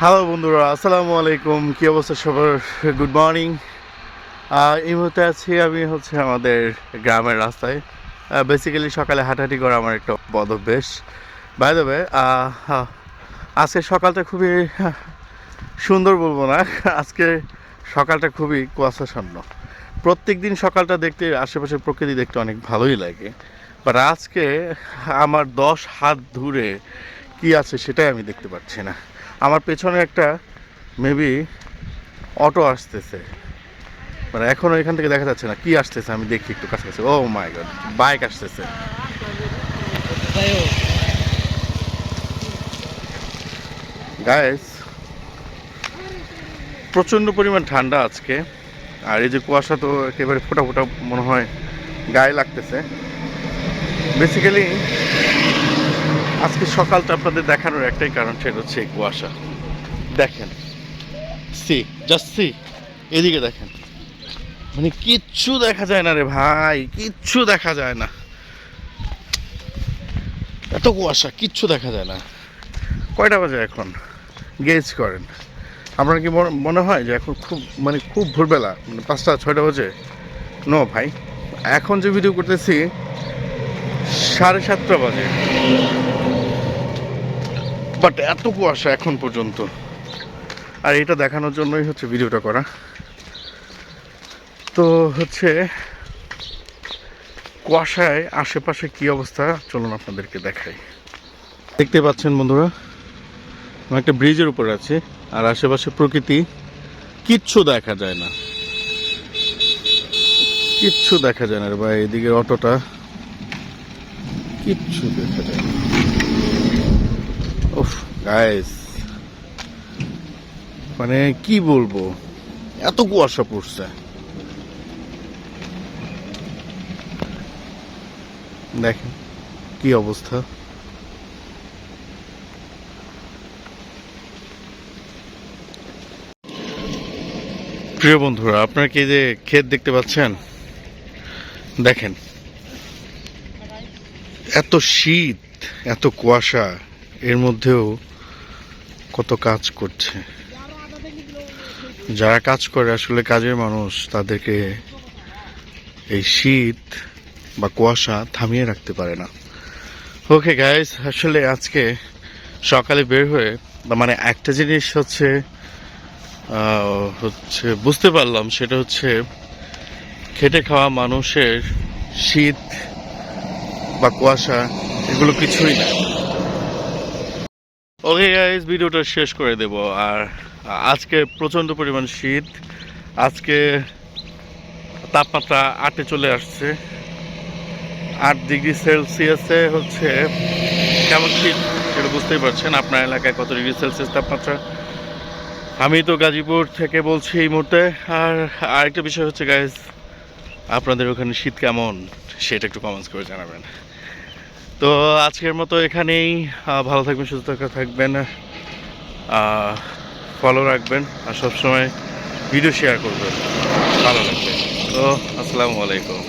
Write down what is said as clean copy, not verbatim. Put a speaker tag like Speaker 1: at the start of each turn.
Speaker 1: Hello বন্ধুরা, আসসালামু আলাইকুম। কি অবস্থা সবার? Good morning. এই মুহূর্তে আছি আমি আমাদের গ্রামের রাস্তায়। বেসিক্যালি সকালে হাঁটাহাঁটি করা আমার একটা বদ অভ্যেস। বাই দ্য ওয়ে, আজকে সকালটা খুবই সুন্দর বলবো না, আজকে সকালটা খুবই কুয়াশাচ্ছন্ন। প্রত্যেক দিন সকালটা দেখতে আশেপাশের প্রকৃতি দেখতে অনেক ভালোই লাগে, বাট আজকে আমার 10 হাত দূরে কি আছে সেটাই আমি দেখতে পাচ্ছি না। আমার পেছনে একটা মেবি অটো আসতেছে, মানে এখনো এখান থেকে দেখা যাচ্ছে না কি আসতেছে। আমি দেখি একটু কাছাকাছি। ও মাই গড, বাইক আসতেছে। গাইস, প্রচণ্ড পরিমাণ ঠান্ডা আজকে, আর এই যে কুয়াশা তো একেবারে ফোটা ফোটা মনে হয় গায়ে লাগতেছে। বেসিক্যালি আজকে সকালটা আপনাদের দেখানোর একটাই কারণ, সেটা হচ্ছে এই কুয়াশা। দেখেন, সি জাস্ট সি, এদিকে দেখেন, মানে কিচ্ছু দেখা যায় না রে ভাই, কিচ্ছু দেখা যায় না, এত কুয়াশা, কিচ্ছু দেখা যায় না। কয়টা বাজে এখন গেজ করেন? আপনার কি মনে হয় যে এখন খুব ভোরবেলা, মানে 5টা 6টা বাজে? নো ভাই, এখন যে ভিডিও করতেছি 7:30 বাজে, বাট এত কুয়াশা এখন পর্যন্ত। আর এটা দেখানোর জন্যই ভিডিওটা করা। তো কুয়াশায় আশেপাশে কি অবস্থা চলুন আপনাদেরকে দেখাই। দেখতে পাচ্ছেন বন্ধুরা, আমি একটা ব্রিজের উপর আছি, আর আশেপাশে প্রকৃতি কিচ্ছু দেখা যায় না, কিচ্ছু দেখা যায় না রে ভাই। এদিকে অটোটা, কিচ্ছু দেখা যায় না। উফ গাইস, মানে কি বলবো, এত কুয়াশা পড়ছে। দেখেন কি অবস্থা। প্রিয় বন্ধুরা, আপনারা কি যে ক্ষেত দেখতে পাচ্ছেন? দেখেন, এত শীত, এত কুয়াশা, এর মধ্যেও কত কাজ করছে। যারা কাজ করে আসলে কাজের মানুষ, তাদেরকে এই শীত বা কুয়াশা থামিয়ে রাখতে পারে না। ওকে গাইস, আসলে আজকে সকালে বের হয়ে, মানে একটা জিনিস বুঝতে পারলাম, সেটা খেটে খাওয়া মানুষের শীত বা কুয়াশা এগুলো কিছুই না। ওকে গাইস, ভিডিওটা শেষ করে দেব। আর আজকে প্রচণ্ড পরিমাণ শীত, আজকে তাপমাত্রা 8-এ চলে আসছে। 8 ডিগ্রি সেলসিয়াসে কেমন শীত সেটা বুঝতেই পারছেন। আপনার এলাকায় কত ডিগ্রি সেলসিয়াস তাপমাত্রা? আমি তো গাজীপুর থেকে বলছি এই মুহূর্তে। আর আরেকটা বিষয় গাইস, আপনাদের ওখানে শীত কেমন সেটা একটু কমেন্টস করে জানাবেন। তো আজকের মতো এখানেই। ভালো থাকবেন, সুস্থ থাকবেন, ফলো রাখবেন, আর সবসময় ভিডিও শেয়ার করবেন, ভালো লাগবে। তো আসসালামু আলাইকুম।